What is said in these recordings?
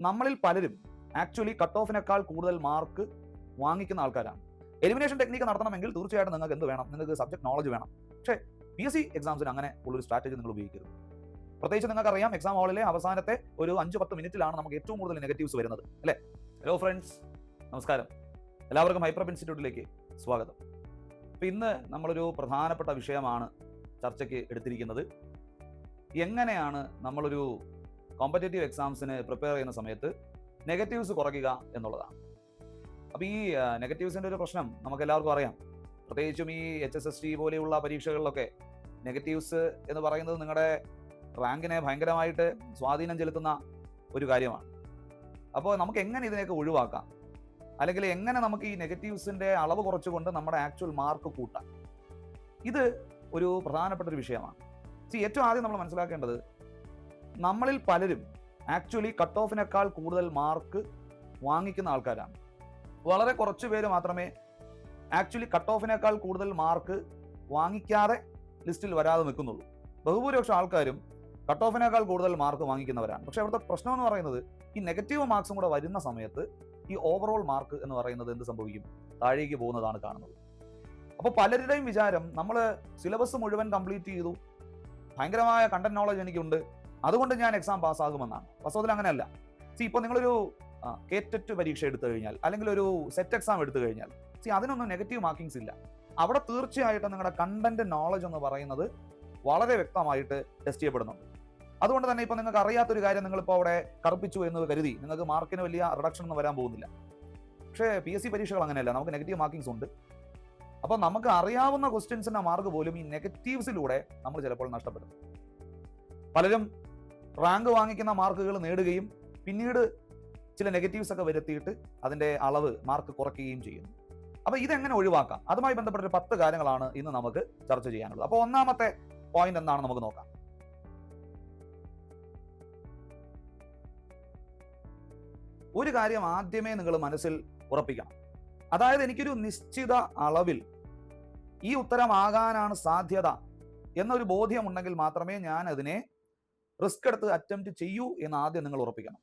നമ്മളിൽ പലരും actually cut ഓഫിനേക്കാൾ കൂടുതൽ മാർക്ക് വാങ്ങിക്കുന്ന ആൾക്കാരാണ്. എലിമിനേഷൻ ടെക്നിക്ക് നടത്തണമെങ്കിൽ തീർച്ചയായിട്ടും നിങ്ങൾക്ക് എന്ത് വേണം? നിങ്ങൾക്ക് സബ്ജക്ട് നോളജ് വേണം. പക്ഷേ PSC എക്സാംസിന് അങ്ങനെ ഉള്ളൊരു സ്ട്രാറ്റജി നിങ്ങൾ ഉപയോഗിക്കരുത്. പ്രത്യേകിച്ച് നിങ്ങൾക്കറിയാം, എക്സാം ഹാളിലെ അവസാനത്തെ ഒരു 5-10 മിനിറ്റിലാണ് നമുക്ക് ഏറ്റവും കൂടുതൽ നെഗറ്റീവ്സ് വരുന്നത്, അല്ലേ? ഹലോ ഫ്രണ്ട്സ്, നമസ്കാരം. എല്ലാവർക്കും ഹൈപ്രപ്പ് ഇൻസ്റ്റിറ്റ്യൂട്ടിലേക്ക് സ്വാഗതം. അപ്പോൾ ഇന്ന് നമ്മളൊരു പ്രധാനപ്പെട്ട വിഷയമാണ് ചർച്ചയ്ക്ക് എടുത്തിരിക്കുന്നത്. എങ്ങനെയാണ് നമ്മളൊരു കോമ്പറ്റേറ്റീവ് എക്സാംസിന് പ്രിപ്പയർ ചെയ്യുന്ന സമയത്ത് നെഗറ്റീവ്സ് കുറയ്ക്കുക എന്നുള്ളതാണ്. അപ്പോൾ ഈ നെഗറ്റീവ്സിൻ്റെ ഒരു പ്രശ്നം നമുക്ക് എല്ലാവർക്കും അറിയാം. പ്രത്യേകിച്ചും ഈ HSST പോലെയുള്ള പരീക്ഷകളിലൊക്കെ നെഗറ്റീവ്സ് എന്ന് പറയുന്നത് നിങ്ങളുടെ റാങ്കിനെ ഭയങ്കരമായിട്ട് സ്വാധീനം ചെലുത്തുന്ന ഒരു കാര്യമാണ്. അപ്പോൾ നമുക്ക് എങ്ങനെ ഇതിനെയൊക്കെ ഒഴിവാക്കാം, അല്ലെങ്കിൽ എങ്ങനെ നമുക്ക് ഈ നെഗറ്റീവ്സിൻ്റെ അളവ് കുറച്ചുകൊണ്ട് നമ്മുടെ ആക്ച്വൽ മാർക്ക് കൂട്ടാം, ഇത് ഒരു പ്രധാനപ്പെട്ട ഒരു വിഷയമാണ്. ഏറ്റവും ആദ്യം നമ്മൾ മനസ്സിലാക്കേണ്ടത്, നമ്മളിൽ പലരും ആക്ച്വലി കട്ട് ഓഫിനേക്കാൾ കൂടുതൽ മാർക്ക് വാങ്ങിക്കുന്ന ആൾക്കാരാണ്. വളരെ കുറച്ച് പേര് മാത്രമേ ആക്ച്വലി കട്ട് ഓഫിനേക്കാൾ കൂടുതൽ മാർക്ക് വാങ്ങിക്കാതെ ലിസ്റ്റിൽ വരാതെ നിൽക്കുന്നുള്ളൂ. ബഹുഭൂരിപക്ഷം ആൾക്കാരും കട്ട് ഓഫിനേക്കാൾ കൂടുതൽ മാർക്ക് വാങ്ങിക്കുന്നവരാണ്. പക്ഷേ അവിടുത്തെ പ്രശ്നം എന്ന് പറയുന്നത്, ഈ നെഗറ്റീവ് മാർക്സും കൂടെ വരുന്ന സമയത്ത് ഈ ഓവറോൾ മാർക്ക് എന്ന് പറയുന്നത് എന്ത് സംഭവിക്കും? താഴേക്ക് പോകുന്നതാണ് കാണുന്നത്. അപ്പോൾ പലരുടെയും വിചാരം, നമ്മൾ സിലബസ് മുഴുവൻ കംപ്ലീറ്റ് ചെയ്തു, ഭയങ്കരമായ കണ്ടന്റ് നോളജ് എനിക്കുണ്ട്, അതുകൊണ്ട് ഞാൻ എക്സാം പാസ്സാകുമെന്നാണ്. വാസ്തവത്തിൽ അങ്ങനെയല്ല. ഇപ്പോൾ നിങ്ങളൊരു കേറ്ററ്റ് പരീക്ഷ എടുത്തു കഴിഞ്ഞാൽ, അല്ലെങ്കിൽ ഒരു സെറ്റ് എക്സാം എടുത്തു കഴിഞ്ഞാൽ, അതിനൊന്നും നെഗറ്റീവ് മാർക്കിങ്സ് ഇല്ല. അവിടെ തീർച്ചയായിട്ടും നിങ്ങളുടെ കണ്ടന്റ് നോളജ് എന്ന് പറയുന്നത് വളരെ വ്യക്തമായിട്ട് ടെസ്റ്റ് ചെയ്യപ്പെടുന്നുണ്ട്. അതുകൊണ്ട് തന്നെ ഇപ്പോൾ നിങ്ങൾക്ക് അറിയാത്തൊരു കാര്യം നിങ്ങളിപ്പോൾ അവിടെ കറുപ്പിച്ചു എന്ന് കരുതി നിങ്ങൾക്ക് മാർക്കിന് വലിയ റിഡക്ഷൻ ഒന്നും വരാൻ പോകുന്നില്ല. പക്ഷേ PSC പരീക്ഷകൾ അങ്ങനെയല്ല, നമുക്ക് നെഗറ്റീവ് മാർക്കിങ്സ് ഉണ്ട്. അപ്പോൾ നമുക്ക് അറിയാവുന്ന ക്വസ്റ്റ്യൻസിന്റെ മാർക്ക് പോലും ഈ നെഗറ്റീവ്സിലൂടെ നമ്മൾ ചിലപ്പോൾ നഷ്ടപ്പെടും. പലരും റാങ്ക് വാങ്ങിക്കുന്ന മാർക്കുകൾ നേടുകയും പിന്നീട് ചില നെഗറ്റീവ്സ് ഒക്കെ വരുത്തിയിട്ട് അതിന്റെ അളവ് മാർക്ക് കുറയ്ക്കുകയും ചെയ്യുന്നു. അപ്പോൾ ഇതെങ്ങനെ ഒഴിവാക്കാം? അതുമായി ബന്ധപ്പെട്ട ഒരു 10 കാര്യങ്ങളാണ് ഇന്ന് നമുക്ക് ചർച്ച ചെയ്യാനുള്ളത്. അപ്പോൾ ഒന്നാമത്തെ പോയിന്റ് എന്താണ് നമുക്ക് നോക്കാം. ഒരു കാര്യം ആദ്യമേ നിങ്ങൾ മനസ്സിൽ ഉറപ്പിക്കണം. അതായത്, എനിക്കൊരു നിശ്ചിത അളവിൽ ഈ ഉത്തരമാകാനാണ് സാധ്യത എന്നൊരു ബോധ്യമുണ്ടെങ്കിൽ മാത്രമേ ഞാൻ അതിനെ റിസ്ക് എടുത്ത് അറ്റംപ്റ്റ് ചെയ്യൂ എന്ന് ആദ്യം നിങ്ങൾ ഉറപ്പിക്കണം.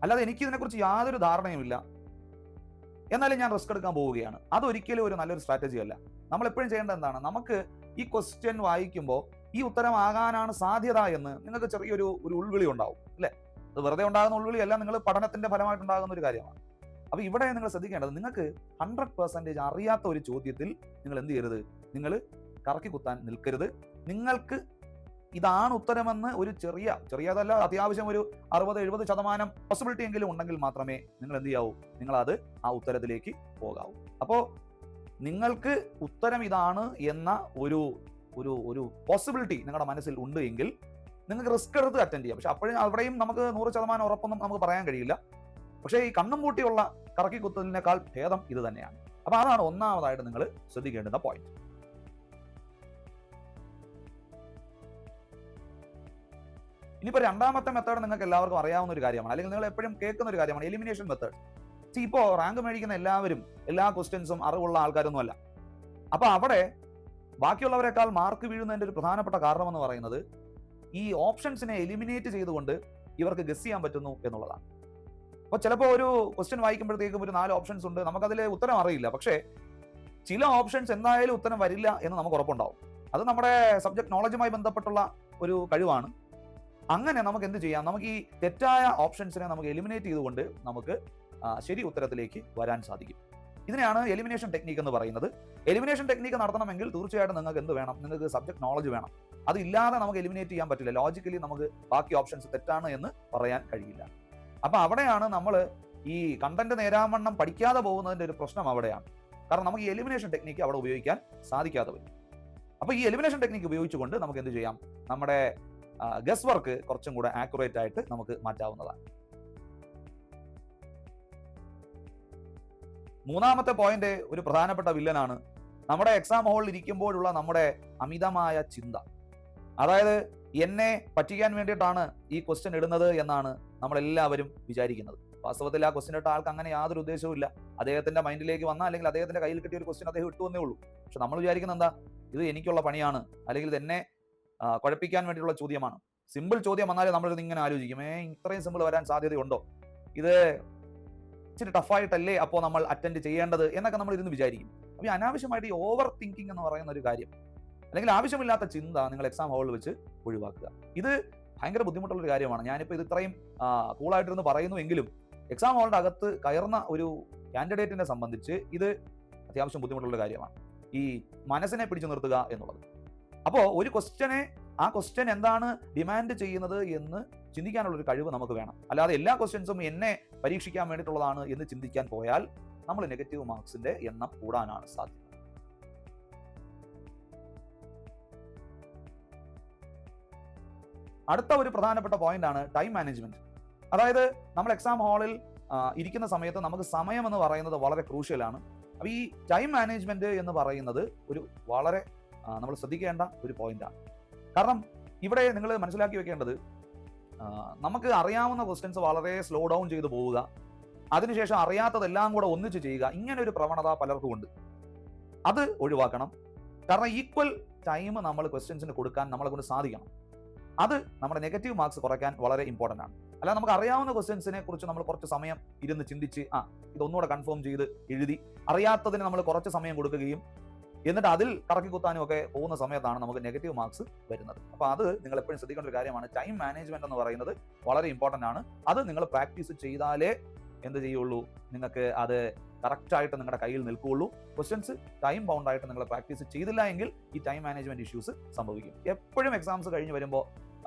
അല്ലാതെ എനിക്ക് ഇതിനെക്കുറിച്ച് യാതൊരു ധാരണയുമില്ല, എന്നാലും ഞാൻ റിസ്ക് എടുക്കാൻ പോവുകയാണ്, അതൊരിക്കലും ഒരു നല്ലൊരു സ്ട്രാറ്റജി അല്ല. നമ്മൾ എപ്പോഴും ചെയ്യേണ്ടത് എന്താണ്? നമുക്ക് ഈ ക്വസ്റ്റ്യൻ വായിക്കുമ്പോൾ ഈ ഉത്തരമാകാനാണ് സാധ്യത എന്ന് നിങ്ങൾക്ക് ചെറിയൊരു ഉൾവിളി ഉണ്ടാവും, അല്ലേ? അത് വെറുതെ ഉണ്ടാകുന്ന ഉൾവിളിയല്ല, നിങ്ങൾ പഠനത്തിന്റെ ഫലമായിട്ടുണ്ടാകുന്ന ഒരു കാര്യമാണ്. അപ്പോൾ ഇവിടെ നിങ്ങൾ ശ്രദ്ധിക്കേണ്ടത്, നിങ്ങൾക്ക് 100% അറിയാത്ത ഒരു ചോദ്യത്തിൽ നിങ്ങൾ എന്ത് ചെയ്യരുത്? നിങ്ങൾ കറക്കി കുത്താൻ നിൽക്കരുത്. നിങ്ങൾക്ക് ഇതാണ് ഉത്തരമെന്ന് ഒരു ചെറിയതല്ല, അത്യാവശ്യം ഒരു 60-70% പോസിബിലിറ്റി എങ്കിലും ഉണ്ടെങ്കിൽ മാത്രമേ നിങ്ങൾ എന്ത് ചെയ്യാവൂ? നിങ്ങളത് ആ ഉത്തരത്തിലേക്ക് പോകാവൂ. അപ്പോൾ നിങ്ങൾക്ക് ഉത്തരം ഇതാണ് എന്ന ഒരു പോസിബിലിറ്റി നിങ്ങളുടെ മനസ്സിൽ ഉണ്ട് എങ്കിൽ നിങ്ങൾക്ക് റിസ്ക് എടുത്ത് അറ്റൻഡ് ചെയ്യാം. പക്ഷെ അവിടെയും നമുക്ക് 100% ഉറപ്പൊന്നും നമുക്ക് പറയാൻ കഴിയില്ല. പക്ഷേ ഈ കണ്ണും പൂട്ടിയുള്ള കറക്കി കുത്തലിനേക്കാൾ ഭേദം ഇത് തന്നെയാണ്. അപ്പോൾ അതാണ് ഒന്നാമതായിട്ട് നിങ്ങൾ ശ്രദ്ധിക്കേണ്ടുന്ന പോയിന്റ്. ഇനിയിപ്പോൾ രണ്ടാമത്തെ മെത്തേഡ് നിങ്ങൾക്ക് എല്ലാവർക്കും അറിയാവുന്ന ഒരു കാര്യമാണ്, അല്ലെങ്കിൽ നിങ്ങൾ എപ്പോഴും കേൾക്കുന്ന ഒരു കാര്യമാണ്, എലിമിനേഷൻ മെത്തേഡ്. ഇപ്പോൾ റാങ്ക് മേടിക്കുന്ന എല്ലാവരും എല്ലാ ക്വസ്റ്റ്യൻസും അറിവുള്ള ആൾക്കാരൊന്നും അല്ല. അപ്പോൾ അവിടെ ബാക്കിയുള്ളവരെക്കാൾ മാർക്ക് വീഴുന്നതിൻ്റെ ഒരു പ്രധാനപ്പെട്ട കാരണം എന്ന് പറയുന്നത്, ഈ ഓപ്ഷൻസിനെ എലിമിനേറ്റ് ചെയ്തുകൊണ്ട് ഇവർക്ക് ഗസ് ചെയ്യാൻ പറ്റുന്നു എന്നുള്ളതാണ്. അപ്പോൾ ചിലപ്പോൾ ഒരു ക്വസ്റ്റ്യൻ വായിക്കുമ്പോഴത്തേക്കും ഒരു 4 ഓപ്ഷൻസ് ഉണ്ട്, നമുക്കതിൽ ഉത്തരം അറിയില്ല. പക്ഷേ ചില ഓപ്ഷൻസ് എന്തായാലും ഉത്തരം വരില്ല എന്ന് നമുക്ക് ഉറപ്പുണ്ടാവും. അത് നമ്മുടെ സബ്ജക്ട് നോളജുമായി ബന്ധപ്പെട്ടുള്ള ഒരു കഴിവാണ്. അങ്ങനെ നമുക്ക് എന്ത് ചെയ്യാം? നമുക്ക് ഈ തെറ്റായ ഓപ്ഷൻസിനെ നമുക്ക് എലിമിനേറ്റ് ചെയ്തുകൊണ്ട് നമുക്ക് ശരി ഉത്തരത്തിലേക്ക് വരാൻ സാധിക്കും. ഇതിനെയാണ് എലിമിനേഷൻ ടെക്നിക്ക് എന്ന് പറയുന്നത്. എലിമിനേഷൻ ടെക്നിക്ക് നടത്തണമെങ്കിൽ തീർച്ചയായിട്ടും നിങ്ങൾക്ക് എന്ത് വേണം? നിങ്ങൾക്ക് സബ്ജക്ട് നോളജ് വേണം. അതില്ലാതെ നമുക്ക് എലിമിനേറ്റ് ചെയ്യാൻ പറ്റില്ല. ലോജിക്കലി നമുക്ക് ബാക്കി ഓപ്ഷൻസ് തെറ്റാണ് എന്ന് പറയാൻ കഴിയില്ല. അപ്പോൾ അവിടെയാണ് നമ്മൾ ഈ കണ്ടന്റ് നേരാവണ്ണം പഠിക്കാതെ പോകുന്നതിൻ്റെ ഒരു പ്രശ്നം അവിടെയാണ്. കാരണം നമുക്ക് ഈ എലിമിനേഷൻ ടെക്നിക്ക് അവിടെ ഉപയോഗിക്കാൻ സാധിക്കാതെ വരും. അപ്പോൾ ഈ എലിമിനേഷൻ ടെക്നിക്ക് ഉപയോഗിച്ചുകൊണ്ട് നമുക്ക് എന്ത് ചെയ്യാം? നമ്മുടെ ഗസ് വർക്ക് കുറച്ചും കൂടെ ആക്യുറേറ്റ് ആയിട്ട് നമുക്ക് മാറ്റാവുന്നതാണ്. മൂന്നാമത്തെ പോയിന്റ് ഒരു പ്രധാനപ്പെട്ട വില്ലനാണ് നമ്മുടെ എക്സാം ഹാളിൽ ഇരിക്കുമ്പോഴുള്ള നമ്മുടെ അമിതമായ ചിന്ത. അതായത്, എന്നെ പറ്റിക്കാൻ വേണ്ടിയിട്ടാണ് ഈ ക്വസ്റ്റ്യൻ ഇടുന്നത് എന്നാണ് നമ്മളെല്ലാവരും വിചാരിക്കുന്നത്. വാസ്തവത്തിൽ ആ ക്വസ്റ്റ്യൻ ഇട്ട ആൾക്ക് അങ്ങനെ യാതൊരു ഉദ്ദേശവും ഇല്ല. അദ്ദേഹത്തിന്റെ മൈൻഡിലേക്ക് വന്ന, അല്ലെങ്കിൽ അദ്ദേഹത്തിന്റെ കയ്യിൽ കിട്ടിയ ഒരു ക്വസ്റ്റ്യൻ അദ്ദേഹം ഇട്ടുവന്നേ ഉള്ളൂ. പക്ഷെ നമ്മൾ വിചാരിക്കുന്നത് എന്താ? ഇത് എനിക്കുള്ള പണിയാണ്, അല്ലെങ്കിൽ ഇത് എന്നെ കുഴപ്പിക്കാൻ വേണ്ടിയുള്ള ചോദ്യമാണ്. സിമ്പിൾ ചോദ്യം വന്നാലേ നമ്മളിത് ഇങ്ങനെ ആലോചിക്കും, ഇത്രയും സിമ്പിൾ വരാൻ സാധ്യതയുണ്ടോ, ഇത് ഇച്ചിരി ടഫായിട്ടല്ലേ അപ്പോൾ നമ്മൾ അറ്റൻഡ് ചെയ്യേണ്ടത് എന്നൊക്കെ നമ്മൾ ഇരുന്ന് വിചാരിക്കും. അപ്പോൾ ഈ അനാവശ്യമായിട്ട് ഈ ഓവർ തിങ്കിങ് എന്ന് പറയുന്ന ഒരു കാര്യം, അല്ലെങ്കിൽ ആവശ്യമില്ലാത്ത ചിന്ത നിങ്ങൾ എക്സാം ഹാളിൽ വെച്ച് ഒഴിവാക്കുക. ഇത് ഭയങ്കര ബുദ്ധിമുട്ടുള്ളൊരു കാര്യമാണ്. ഞാനിപ്പോൾ ഇത് ഇത്രയും കൂളായിട്ടിരുന്ന് പറയുന്നുവെങ്കിലും എക്സാം ഹാളിൻ്റെ അകത്ത് കയറുന്ന ഒരു കാൻഡിഡേറ്റിനെ സംബന്ധിച്ച് ഇത് അത്യാവശ്യം ബുദ്ധിമുട്ടുള്ള കാര്യമാണ്, ഈ മനസ്സിനെ പിടിച്ചു നിർത്തുക എന്നുള്ളത്. അപ്പോൾ ഒരു ക്വസ്റ്റ്യനെ, ആ ക്വസ്റ്റ്യൻ എന്താണ് ഡിമാൻഡ് ചെയ്യുന്നത് എന്ന് ചിന്തിക്കാനുള്ള ഒരു കഴിവ് നമുക്ക് വേണം. അല്ലാതെ എല്ലാ ക്വസ്റ്റ്യൻസും എന്നെ പരീക്ഷിക്കാൻ വേണ്ടിയിട്ടുള്ളതാണ് എന്ന് ചിന്തിക്കാൻ പോയാൽ നമ്മൾ നെഗറ്റീവ് മാർക്സിന്റെ എണ്ണം കൂടാനാണ് സാധ്യത. അടുത്ത ഒരു പ്രധാനപ്പെട്ട പോയിന്റ് ആണ് ടൈം മാനേജ്മെന്റ്. അതായത് നമ്മൾ എക്സാം ഹാളിൽ ഇരിക്കുന്ന സമയത്ത് നമുക്ക് സമയം എന്ന് പറയുന്നത് വളരെ ക്രൂഷ്യലാണ്. അപ്പോൾ ഈ ടൈം മാനേജ്മെന്റ് എന്ന് പറയുന്നത് ഒരു വളരെ നമ്മൾ ശ്രദ്ധിക്കേണ്ട ഒരു പോയിന്റാണ്. കാരണം ഇവിടെ നിങ്ങൾ മനസ്സിലാക്കി വെക്കേണ്ടത്, നമുക്ക് അറിയാവുന്ന ക്വസ്റ്റ്യൻസ് വളരെ സ്ലോ ഡൗൺ ചെയ്ത് പോവുക, അതിനുശേഷം അറിയാത്തതെല്ലാം കൂടെ ഒന്നിച്ച് ചെയ്യുക, ഇങ്ങനെ ഒരു പ്രവണത പലർക്കും ഉണ്ട്. അത് ഒഴിവാക്കണം. കാരണം ഈക്വൽ ടൈം നമ്മൾ ക്വസ്റ്റ്യൻസിന് കൊടുക്കാൻ നമ്മളെ കൊണ്ട് സാധിക്കണം. അത് നമ്മുടെ നെഗറ്റീവ് മാർക്സ് കുറയ്ക്കാൻ വളരെ ഇമ്പോർട്ടൻ്റ് ആണ്. അല്ലാതെ നമുക്ക് അറിയാവുന്ന ക്വസ്റ്റ്യൻസിനെ കുറിച്ച് നമ്മൾ കുറച്ച് സമയം ഇരുന്ന് ചിന്തിച്ച് ഇതൊന്നുകൂടെ കൺഫേം ചെയ്ത് എഴുതി അറിയാത്തതിന് നമ്മൾ കുറച്ച് സമയം കൊടുക്കുകയും എന്നിട്ട് അതിൽ കറക്കി കുത്താനും ഒക്കെ പോകുന്ന സമയത്താണ് നമുക്ക് നെഗറ്റീവ് മാർക്സ് വരുന്നത്. അപ്പോൾ അത് നിങ്ങൾ എപ്പോഴും ശ്രദ്ധിക്കേണ്ട ഒരു കാര്യമാണ്. ടൈം മാനേജ്മെന്റ് എന്ന് പറയുന്നത് വളരെ ഇമ്പോർട്ടൻ്റ് ആണ്. അത് നിങ്ങൾ പ്രാക്ടീസ് ചെയ്താലേ എന്ത് ചെയ്യുള്ളൂ, നിങ്ങൾക്ക് അത് കറക്റ്റായിട്ട് നിങ്ങളുടെ കയ്യിൽ നിൽക്കുകയുള്ളൂ. ക്വസ്റ്റ്യൻസ് ടൈം ബൗണ്ട് ആയിട്ട് നിങ്ങൾ പ്രാക്ടീസ് ചെയ്തില്ല എങ്കിൽ ഈ ടൈം മാനേജ്മെന്റ് ഇഷ്യൂസ് സംഭവിക്കും. എപ്പോഴും എക്സാംസ് കഴിഞ്ഞ് വരുമ്പോൾ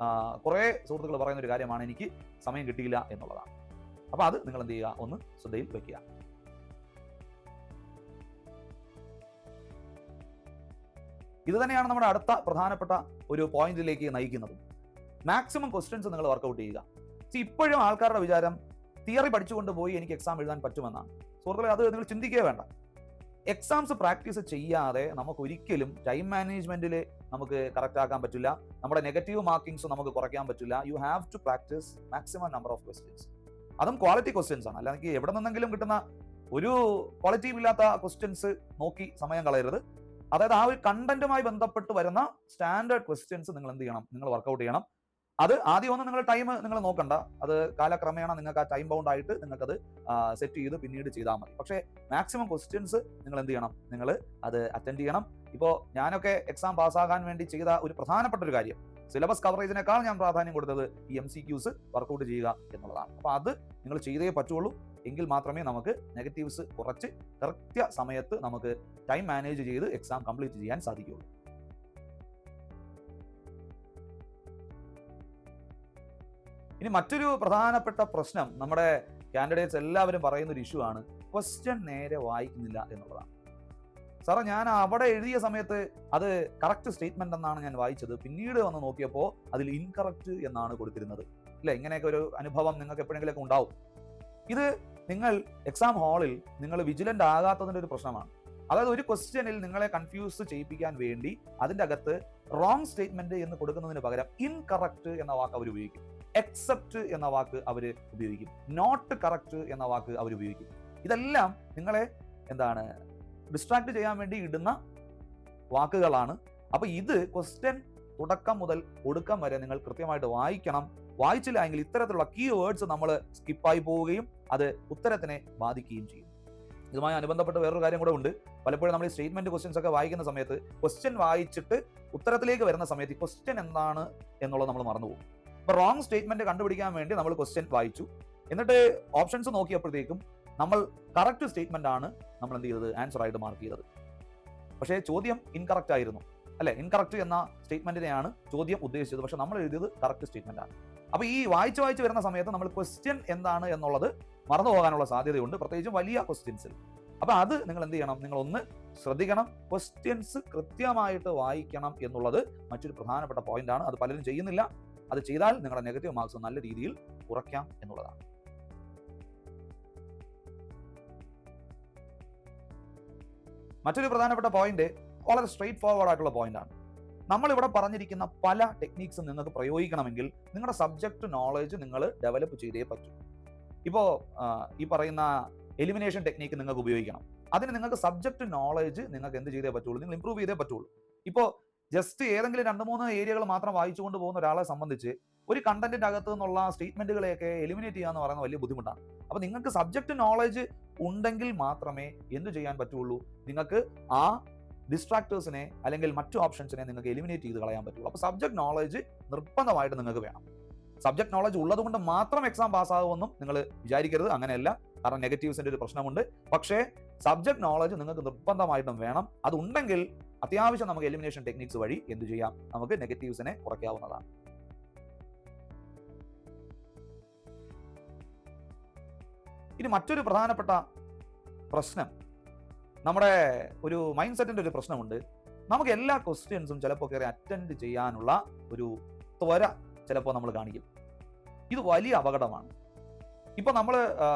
കുറേ സുഹൃത്തുക്കൾ പറയുന്ന ഒരു കാര്യമാണ്, എനിക്ക് സമയം കിട്ടിയില്ല എന്നുള്ളതാണ്. അപ്പോൾ അത് നിങ്ങൾ എന്ത് ചെയ്യുക, ഒന്ന് ശ്രദ്ധയിൽ വെക്കുക. ഇത് തന്നെയാണ് നമ്മുടെ അടുത്ത പ്രധാനപ്പെട്ട ഒരു പോയിന്റിലേക്ക് നയിക്കുന്നത്. മാക്സിമം ക്വസ്റ്റ്യൻസ് നിങ്ങൾ വർക്കൗട്ട് ചെയ്യുക. ഇപ്പോഴും ആൾക്കാരുടെ വിചാരം തിയറി പഠിച്ചുകൊണ്ട് പോയി എനിക്ക് എക്സാം എഴുതാൻ പറ്റുമെന്നാണ്. സുഹൃത്തുക്കളെ, അത് നിങ്ങൾ ചിന്തിക്കേ വേണ്ട. എക്സാംസ് പ്രാക്ടീസ് ചെയ്യാതെ നമുക്ക് ഒരിക്കലും ടൈം മാനേജ്മെന്റിൽ നമുക്ക് കറക്റ്റ് ആക്കാൻ പറ്റില്ല. നമ്മുടെ നെഗറ്റീവ് മാർക്കിങ്സ് നമുക്ക് കുറയ്ക്കാൻ പറ്റില്ല. You have to practice maximum number of questions. അതും ക്വാളിറ്റി ക്വസ്റ്റ്യൻസ് ആണ്. അല്ലെങ്കിൽ എവിടെ നിന്നെങ്കിലും കിട്ടുന്ന ഒരു ക്വാളിറ്റി ഇല്ലാത്ത ക്വസ്റ്റ്യൻസ് നോക്കി സമയം കളയരുത്. അതായത് ആ ഒരു കണ്ടന്റുമായി ബന്ധപ്പെട്ട് വരുന്ന സ്റ്റാൻഡേർഡ് ക്വസ്റ്റ്യൻസ് നിങ്ങൾ എന്ത് ചെയ്യണം, നിങ്ങൾ വർക്കൗട്ട് ചെയ്യണം. അത് ആദ്യം ഒന്ന് നിങ്ങൾ ടൈം നിങ്ങൾ നോക്കണ്ട, അത് കാലക്രമേണ നിങ്ങൾക്ക് ആ ടൈം ബൗണ്ട് ആയിട്ട് നിങ്ങൾക്കത് സെറ്റ് ചെയ്ത് പിന്നീട് ചെയ്താൽ മതി. പക്ഷേ മാക്സിമം ക്വസ്റ്റ്യൻസ് നിങ്ങൾ എന്ത് ചെയ്യണം, നിങ്ങൾ അത് അറ്റൻഡ് ചെയ്യണം. ഇപ്പോൾ ഞാനൊക്കെ എക്സാം പാസ്സാകാൻ വേണ്ടി ചെയ്ത ഒരു പ്രധാനപ്പെട്ട ഒരു കാര്യം, സിലബസ് കവറേജിനേക്കാൾ ഞാൻ പ്രാധാന്യം കൊടുത്തത് ഈ MCQs വർക്കൗട്ട് ചെയ്യുക എന്നുള്ളതാണ്. അപ്പോൾ അത് നിങ്ങൾ ചെയ്തേ പറ്റുള്ളൂ. എങ്കിൽ മാത്രമേ നമുക്ക് നെഗറ്റീവ്സ് കുറച്ച് കൃത്യ സമയത്ത് നമുക്ക് ടൈം മാനേജ് ചെയ്ത് എക്സാം കംപ്ലീറ്റ് ചെയ്യാൻ സാധിക്കുകയുള്ളൂ. ഇനി മറ്റൊരു പ്രധാനപ്പെട്ട പ്രശ്നം നമ്മുടെ കാൻഡിഡേറ്റ്സ് എല്ലാവരും പറയുന്ന ഒരു ഇഷ്യൂ ആണ്, ക്വസ്റ്റ്യൻ നേരെ വായിക്കുന്നില്ല എന്നുള്ളതാണ്. സാറേ, ഞാൻ അവിടെ എഴുതിയ സമയത്ത് അത് കറക്റ്റ് സ്റ്റേറ്റ്മെന്റ് എന്നാണ് ഞാൻ വായിച്ചത്, പിന്നീട് വന്ന് നോക്കിയപ്പോൾ അതിൽ ഇൻകറക്റ്റ് എന്നാണ് കൊടുത്തിരുന്നത്. ഇല്ല, ഇങ്ങനെയൊക്കെ ഒരു അനുഭവം നിങ്ങൾക്ക് എപ്പോഴെങ്കിലൊക്കെ ഉണ്ടാവും. ഇത് നിങ്ങൾ എക്സാം ഹാളിൽ നിങ്ങൾ വിജിലന്റ് ആകാത്തതിന്റെ ഒരു പ്രശ്നമാണ്. അതായത് ഒരു ക്വസ്റ്റ്യനിൽ നിങ്ങളെ കൺഫ്യൂസ് ചെയ്യിപ്പിക്കാൻ വേണ്ടി അതിൻ്റെ അകത്ത് റോങ് സ്റ്റേറ്റ്മെന്റ് എന്ന് കൊടുക്കുന്നതിന് പകരം ഇൻകറക്റ്റ് എന്ന വാക്ക് അവർ ഉപയോഗിക്കും, എക്സെപ്റ്റ് എന്ന വാക്ക് അവർ ഉപയോഗിക്കും, നോട്ട് കറക്റ്റ് എന്ന വാക്ക് അവർ ഉപയോഗിക്കും. ഇതെല്ലാം നിങ്ങളെ ഡിസ്ട്രാക്ട് ചെയ്യാൻ വേണ്ടി ഇടുന്ന വാക്കുകളാണ്. അപ്പൊ ഇത് ക്വസ്റ്റ്യൻ തുടക്കം മുതൽ ഒടുക്കം വരെ നിങ്ങൾ കൃത്യമായിട്ട് വായിക്കണം. വായിച്ചില്ല എങ്കിൽ ഇത്തരത്തിലുള്ള കീ വേർഡ്സ് നമ്മൾ സ്കിപ്പായി പോവുകയും അത് ഉത്തരത്തിനെ ബാധിക്കുകയും ചെയ്യും. ഇതുമായി അനുബന്ധപ്പെട്ട് വേറൊരു കാര്യം കൂടെ ഉണ്ട്. പലപ്പോഴും നമ്മൾ ഈ സ്റ്റേറ്റ്മെന്റ് ക്വസ്റ്റ്യൻസ് ഒക്കെ വായിക്കുന്ന സമയത്ത് ക്വസ്റ്റ്യൻ വായിച്ചിട്ട് ഉത്തരത്തിലേക്ക് വരുന്ന സമയത്ത് ഈ ക്വസ്റ്റ്യൻ എന്താണ് എന്നുള്ളത് നമ്മൾ മറന്നുപോകും. അപ്പൊ റോങ് സ്റ്റേറ്റ്മെന്റ് കണ്ടുപിടിക്കാൻ വേണ്ടി നമ്മൾ ക്വസ്റ്റ്യൻ വായിച്ചു, എന്നിട്ട് ഓപ്ഷൻസ് നോക്കിയപ്പോഴത്തേക്കും നമ്മൾ കറക്റ്റ് സ്റ്റേറ്റ്മെന്റ് ആണ് നമ്മൾ എന്ത് ചെയ്തത്, ആൻസർ ആയിട്ട് മാർക്ക് ചെയ്തത്. പക്ഷേ ചോദ്യം ഇൻകറക്റ്റ് ആയിരുന്നു, അല്ലെ? ഇൻകറക്റ്റ് എന്ന സ്റ്റേറ്റ്മെന്റിനെയാണ് ചോദ്യം ഉദ്ദേശിച്ചത്, പക്ഷെ നമ്മൾ എഴുതിയത് കറക്റ്റ് സ്റ്റേറ്റ്മെന്റ് ആണ്. അപ്പൊ ഈ വായിച്ച് വരുന്ന സമയത്ത് നമ്മൾ ക്വസ്റ്റ്യൻ എന്താണ് എന്നുള്ളത് മറന്നു പോകാനുള്ള സാധ്യതയുണ്ട്, പ്രത്യേകിച്ചും വലിയ ക്വസ്റ്റ്യൻസിൽ. അപ്പൊ അത് നിങ്ങൾ എന്ത് ചെയ്യണം, നിങ്ങൾ ഒന്ന് ശ്രദ്ധിക്കണം. ക്വസ്റ്റ്യൻസ് കൃത്യമായിട്ട് വായിക്കണം എന്നുള്ളത് മറ്റൊരു പ്രധാനപ്പെട്ട പോയിന്റ് ആണ്. അത് പലരും ചെയ്യുന്നില്ല. അത് ചെയ്താൽ നിങ്ങളുടെ നെഗറ്റീവ് മാർക്സ് നല്ല രീതിയിൽ കുറയ്ക്കാം എന്നുള്ളതാണ്. മറ്റൊരു പ്രധാനപ്പെട്ട പോയിന്റ് വളരെ സ്ട്രെയിറ്റ് ഫോർവേഡ് ആയിട്ടുള്ള പോയിന്റ് ആണ്. നമ്മളിവിടെ പറഞ്ഞിരിക്കുന്ന പല ടെക്നീക്സും നിങ്ങൾക്ക് പ്രയോഗിക്കണമെങ്കിൽ നിങ്ങളുടെ സബ്ജക്ട് നോളജ് നിങ്ങൾ ഡെവലപ്പ് ചെയ്തേ പറ്റൂ. ഇപ്പോൾ ഈ പറയുന്ന എലിമിനേഷൻ ടെക്നീക്ക് നിങ്ങൾക്ക് ഉപയോഗിക്കണം. അതിന് നിങ്ങൾക്ക് സബ്ജക്ട് നോളജ് നിങ്ങൾക്ക് എന്ത് ചെയ്തേ പറ്റുള്ളൂ, നിങ്ങൾ ഇംപ്രൂവ് ചെയ്തേ പറ്റുള്ളൂ. ഇപ്പോൾ ജസ്റ്റ് ഏതെങ്കിലും 2-3 ഏരിയകൾ മാത്രം വായിച്ചുകൊണ്ട് പോകുന്ന ഒരാളെ സംബന്ധിച്ച് ഒരു കണ്ടന്റിന്റെ അകത്ത് നിന്നുള്ള സ്റ്റേറ്റ്മെന്റുകളെയൊക്കെ എലിമിനേറ്റ് ചെയ്യുക എന്ന് പറയുന്നത് വലിയ ബുദ്ധിമുട്ടാണ്. അപ്പോൾ നിങ്ങൾക്ക് സബ്ജക്ട് നോളജ് ഉണ്ടെങ്കിൽ മാത്രമേ എന്ത് ചെയ്യാൻ പറ്റുള്ളൂ, നിങ്ങൾക്ക് ആ ഡിസ്ട്രാക്ടേഴ്സിനെ അല്ലെങ്കിൽ മറ്റു ഓപ്ഷൻസിനെ നിങ്ങൾക്ക് എലിമിനേറ്റ് ചെയ്ത് കളയാൻ പറ്റുള്ളൂ. അപ്പോൾ സബ്ജക്ട് നോളജ് നിർബന്ധമായിട്ട് നിങ്ങൾക്ക് വേണം. സബ്ജക്ട് നോളജ് ഉള്ളത് കൊണ്ട് മാത്രം എക്സാം പാസ്സാകുമെന്നും നിങ്ങൾ വിചാരിക്കരുത്. അങ്ങനെയല്ല, കാരണം നെഗറ്റീവ്സിന്റെ ഒരു പ്രശ്നമുണ്ട്. പക്ഷേ സബ്ജക്ട് നോളജ് നിങ്ങൾക്ക് നിർബന്ധമായിട്ടും വേണം. അതുണ്ടെങ്കിൽ അത്യാവശ്യം നമുക്ക് എലിമിനേഷൻ ടെക്നിക്സ് വഴി എന്ത് ചെയ്യാം, നമുക്ക് നെഗറ്റീവ്സിനെ കുറയ്ക്കാവുന്നതാണ്. ഇനി മറ്റൊരു പ്രധാനപ്പെട്ട പ്രശ്നം, നമ്മുടെ ഒരു മൈൻഡ് സെറ്റിന്റെ ഒരു പ്രശ്നമുണ്ട്. നമുക്ക് എല്ലാ ക്വസ്റ്റ്യൻസും ചിലപ്പോൾ കയറി അറ്റൻഡ് ചെയ്യാനുള്ള ഒരു ത്വര ചിലപ്പോൾ നമ്മൾ കാണിക്കും. ഇത് വലിയ അപകടമാണ്. ഇപ്പൊ നമ്മൾ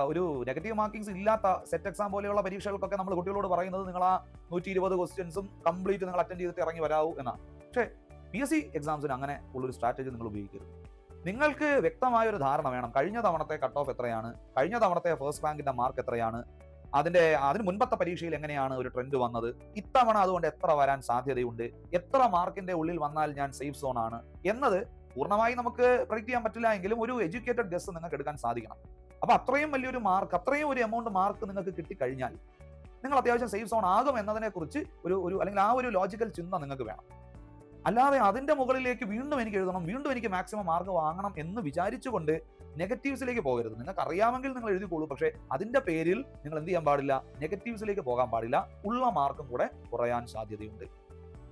ഒരു നെഗറ്റീവ് മാർക്കിങ്സ് ഇല്ലാത്ത സെറ്റ് എക്സാം പോലെയുള്ള പരീക്ഷകൾക്കൊക്കെ നമ്മൾ കുട്ടികളോട് പറയുന്നത് നിങ്ങൾ ആ 120 ക്വസ്റ്റ്യൻസും കംപ്ലീറ്റ് നിങ്ങൾ അറ്റൻഡ് ചെയ്തിട്ട് ഇറങ്ങി വരാവൂ എന്നാണ്. പക്ഷേ PSC എക്സാംസിന് അങ്ങനെ ഉള്ളൊരു സ്ട്രാറ്റജി നിങ്ങൾ ഉപയോഗിക്കരുത്. നിങ്ങൾക്ക് വ്യക്തമായ ഒരു ധാരണ വേണം. കഴിഞ്ഞ തവണത്തെ കട്ട് ഓഫ് എത്രയാണ്, കഴിഞ്ഞ തവണത്തെ ഫസ്റ്റ് റാങ്കിന്റെ മാർക്ക് എത്രയാണ്, അതിന് മുൻപത്തെ പരീക്ഷയിൽ എങ്ങനെയാണ് ഒരു ട്രെൻഡ് വന്നത്, ഇത്തവണ അതുകൊണ്ട് എത്ര വരാൻ സാധ്യതയുണ്ട്, എത്ര മാർക്കിന്റെ ഉള്ളിൽ വന്നാൽ ഞാൻ സേഫ് സോൺ ആണ് എന്നത് പൂർണ്ണമായി നമുക്ക് പ്രെഡിക്റ്റ് ചെയ്യാൻ പറ്റില്ല എങ്കിലും ഒരു എഡ്യൂക്കേറ്റഡ് ഗസ് നിങ്ങൾക്ക് എടുക്കാൻ സാധിക്കണം. അപ്പൊ അത്രയും വലിയൊരു മാർക്ക്, അത്രയും ഒരു എമൗണ്ട് മാർക്ക് നിങ്ങൾക്ക് കിട്ടിക്കഴിഞ്ഞാൽ നിങ്ങൾ അത്യാവശ്യം സേഫ് സോൺ ആകും എന്നതിനെ കുറിച്ച് ഒരു അല്ലെങ്കിൽ ആ ഒരു ലോജിക്കൽ ചിന്ത നിങ്ങൾക്ക് വേണം. അല്ലാതെ അതിന്റെ മുകളിലേക്ക് വീണ്ടും എനിക്ക് എഴുതണം, വീണ്ടും എനിക്ക് മാക്സിമം മാർക്ക് വാങ്ങണം എന്ന് വിചാരിച്ചുകൊണ്ട് നെഗറ്റീവ്സിലേക്ക് പോകരുത്. നിങ്ങൾക്ക് അറിയാമെങ്കിൽ നിങ്ങൾ എഴുതിക്കോളൂ. പക്ഷേ അതിന്റെ പേരിൽ നിങ്ങൾ എന്ത് ചെയ്യാൻ പാടില്ല, നെഗറ്റീവ്സിലേക്ക് പോകാൻ പാടില്ല. ഉള്ള മാർക്കും കൂടെ കുറയാൻ സാധ്യതയുണ്ട്.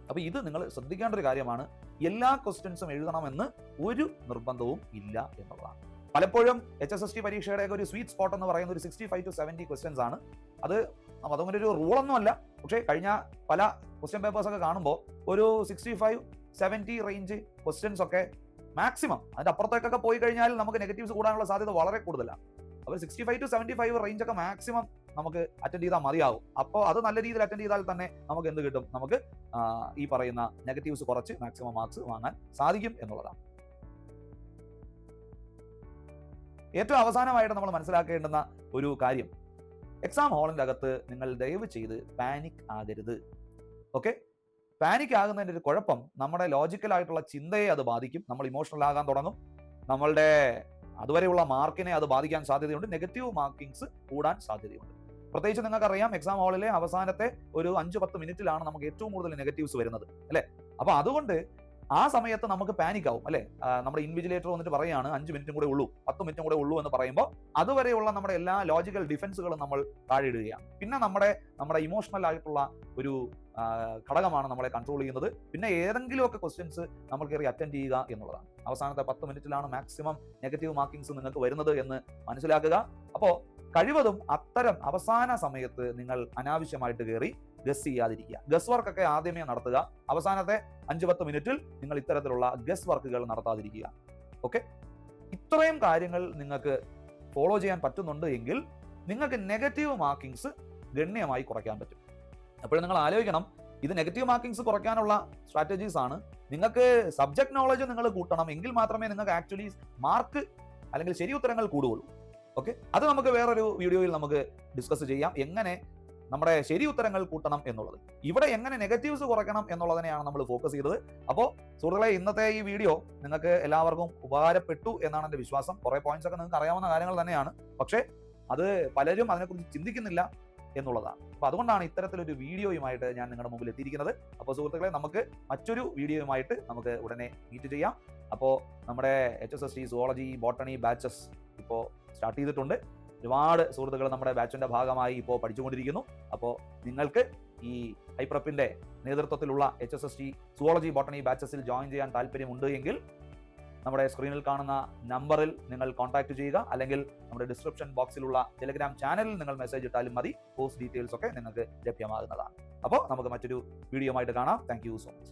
അപ്പൊ ഇത് നിങ്ങൾ ശ്രദ്ധിക്കേണ്ട ഒരു കാര്യമാണ്. എല്ലാ ക്വസ്റ്റ്യൻസും എഴുതണമെന്ന് ഒരു നിർബന്ധവും ഇല്ല എന്നുള്ളതാണ്. പലപ്പോഴും HSST പരീക്ഷയുടെ ഒരു സ്വീറ്റ് സ്പോട്ട് എന്ന് പറയുന്നത് ഒരു 65 to 70 ക്വസ്റ്റ്യൻസ് ആണ്. അതങ്ങനെ ഒരു റൂളൊന്നും അല്ല. പക്ഷേ കഴിഞ്ഞ പല ക്വസ്റ്റ്യൻ പേപ്പേഴ്സ് ഒക്കെ കാണുമ്പോൾ ഒരു 65-70 റേഞ്ച് ക്വസ്റ്റ്യൻസ് ഒക്കെ മാക്സിമം, അതിന്റെ അപ്പുറത്തേക്കൊക്കെ പോയി കഴിഞ്ഞാൽ നമുക്ക് നെഗറ്റീവ്സ് കൂടാനുള്ള സാധ്യത വളരെ കൂടുതലാണ്. അപ്പോൾ 65 to 75 റേഞ്ച് ഒക്കെ മാക്സിമം നമുക്ക് അറ്റൻഡ് ചെയ്താൽ മതിയാവും. അപ്പോൾ അത് നല്ല രീതിയിൽ അറ്റൻഡ് ചെയ്താൽ തന്നെ നമുക്ക് എന്ത് കിട്ടും, നമുക്ക് ഈ പറയുന്ന നെഗറ്റീവ്സ് കുറച്ച് മാക്സിമം മാർക്സ് വാങ്ങാൻ സാധിക്കും എന്നുള്ളതാണ്. ഏറ്റവും അവസാനമായിട്ട് നമ്മൾ മനസ്സിലാക്കേണ്ടുന്ന ഒരു കാര്യം, എക്സാം ഹാളിന്റെ അകത്ത് നിങ്ങൾ ദയവ് ചെയ്ത് പാനിക് ആകരുത്. ഓക്കെ, പാനിക് ആകുന്നതിന്റെ ഒരു കുഴപ്പം, നമ്മുടെ ലോജിക്കൽ ആയിട്ടുള്ള ചിന്തയെ അത് ബാധിക്കും. നമ്മൾ ഇമോഷണൽ ആകാൻ തുടങ്ങും. നമ്മളുടെ അതുവരെയുള്ള മാർക്കിനെ അത് ബാധിക്കാൻ സാധ്യതയുണ്ട്. നെഗറ്റീവ് മാർക്കിങ്സ് കൂടാൻ സാധ്യതയുണ്ട്. പ്രത്യേകിച്ച് നിങ്ങൾക്കറിയാം, എക്സാം ഹാളിലെ അവസാനത്തെ ഒരു 5-10 മിനിറ്റിലാണ് നമുക്ക് ഏറ്റവും കൂടുതൽ നെഗറ്റീവ്സ് വരുന്നത്, അല്ലെ? അപ്പൊ അതുകൊണ്ട് ആ സമയത്ത് നമുക്ക് പാനിക് ആവും, അല്ലെ? നമ്മുടെ ഇൻവിജിലേറ്റർ വന്നിട്ട് പറയുകയാണ് 5 മിനിറ്റും കൂടെ ഉള്ളൂ, 10 മിനിറ്റും കൂടെ ഉള്ളൂ എന്ന് പറയുമ്പോൾ അതുവരെയുള്ള നമ്മുടെ എല്ലാ ലോജിക്കൽ ഡിഫൻസുകളും നമ്മൾ താഴെ ഇടുകയാണ്. പിന്നെ നമ്മുടെ ഇമോഷണൽ ആയിട്ടുള്ള ഒരു ഘടകമാണ് നമ്മളെ കൺട്രോൾ ചെയ്യുന്നത്. പിന്നെ ഏതെങ്കിലുമൊക്കെ ക്വസ്റ്റ്യൻസ് നമ്മൾ കയറി അറ്റൻഡ് ചെയ്യുക എന്നുള്ളതാണ്. അവസാനത്തെ 10 മിനിറ്റിലാണ് മാക്സിമം നെഗറ്റീവ് മാർക്കിങ്സ് നിങ്ങൾക്ക് വരുന്നത് എന്ന് മനസ്സിലാക്കുക. അപ്പോൾ കഴിവതും അത്തരം അവസാന സമയത്ത് നിങ്ങൾ അനാവശ്യമായിട്ട് കയറി ഗസ് ചെയ്യാതിരിക്കുക. ഗസ് വർക്കൊക്കെ ആദ്യമേ നടത്തുക. അവസാനത്തെ 5-10 മിനിറ്റിൽ നിങ്ങൾ ഇത്തരത്തിലുള്ള ഗസ് വർക്കുകൾ നടത്താതിരിക്കുക. ഓക്കെ, ഇത്രയും കാര്യങ്ങൾ നിങ്ങൾക്ക് ഫോളോ ചെയ്യാൻ പറ്റുന്നുണ്ട് എങ്കിൽ നിങ്ങൾക്ക് നെഗറ്റീവ് മാർക്കിങ്സ് ഗണ്യമായി കുറയ്ക്കാൻ പറ്റും. അപ്പോഴും നിങ്ങൾ ആലോചിക്കണം, ഇത് നെഗറ്റീവ് മാർക്കിങ്സ് കുറയ്ക്കാനുള്ള സ്ട്രാറ്റജീസ് ആണ്. നിങ്ങൾക്ക് സബ്ജക്ട് നോളജ് നിങ്ങൾ കൂട്ടണം, എങ്കിൽ മാത്രമേ നിങ്ങൾക്ക് ആക്ച്വലി മാർക്ക് അല്ലെങ്കിൽ ശരി ഉത്തരങ്ങൾ കൂടുകയുള്ളൂ. ഓക്കെ, അത് നമുക്ക് വേറൊരു വീഡിയോയിൽ നമുക്ക് ഡിസ്കസ് ചെയ്യാം, എങ്ങനെ നമ്മുടെ ശരി ഉത്തരങ്ങൾ കൂട്ടണം എന്നുള്ളത്. ഇവിടെ എങ്ങനെ നെഗറ്റീവ്സ് കുറയ്ക്കണം എന്നുള്ളതിനെയാണ് നമ്മൾ ഫോക്കസ് ചെയ്തത്. അപ്പോൾ സുഹൃത്തുക്കളെ, ഇന്നത്തെ ഈ വീഡിയോ നിങ്ങൾക്ക് എല്ലാവർക്കും ഉപകാരപ്പെട്ടു എന്നാണ് എൻ്റെ വിശ്വാസം. കുറേ പോയിന്റ്സ് ഒക്കെ നിങ്ങൾക്ക് അറിയാവുന്ന കാര്യങ്ങൾ തന്നെയാണ്, പക്ഷേ അത് പലരും അതിനെക്കുറിച്ച് ചിന്തിക്കുന്നില്ല എന്നുള്ളതാണ്. അപ്പോൾ അതുകൊണ്ടാണ് ഇത്തരത്തിലൊരു വീഡിയോയുമായിട്ട് ഞാൻ നിങ്ങളുടെ മുമ്പിൽ എത്തിയിരിക്കുന്നത്. അപ്പോൾ സുഹൃത്തുക്കളെ, നമുക്ക് മറ്റൊരു വീഡിയോയുമായിട്ട് നമുക്ക് ഉടനെ മീറ്റ് ചെയ്യാം. അപ്പോൾ നമ്മുടെ HSST സുവോളജി ബോട്ടണി ബാച്ചസ് ഇപ്പോൾ സ്റ്റാർട്ട് ചെയ്തിട്ടുണ്ട്. ഒരുപാട് സുഹൃത്തുക്കൾ നമ്മുടെ ബാച്ചിന്റെ ഭാഗമായി ഇപ്പോൾ പഠിച്ചുകൊണ്ടിരിക്കുന്നു. അപ്പോൾ നിങ്ങൾക്ക് ഈ ഹൈപ്രപ്പിന്റെ നേതൃത്വത്തിലുള്ള HSST സുവോളജി ബോട്ടണി ബാച്ചസിൽ ജോയിൻ ചെയ്യാൻ താല്പര്യമുണ്ട് എങ്കിൽ നമ്മുടെ സ്ക്രീനിൽ കാണുന്ന നമ്പറിൽ നിങ്ങൾ കോൺടാക്ട് ചെയ്യുക, അല്ലെങ്കിൽ നമ്മുടെ ഡിസ്ക്രിപ്ഷൻ ബോക്സിലുള്ള ടെലിഗ്രാം ചാനലിൽ നിങ്ങൾ മെസ്സേജ് ഇട്ടാലും മതി. കോഴ്സ് ഡീറ്റെയിൽസ് ഒക്കെ നിങ്ങൾക്ക് ലഭ്യമാകുന്നതാണ്. അപ്പോൾ നമുക്ക് മറ്റൊരു വീഡിയോ ആയിട്ട് കാണാം. Thank you so much.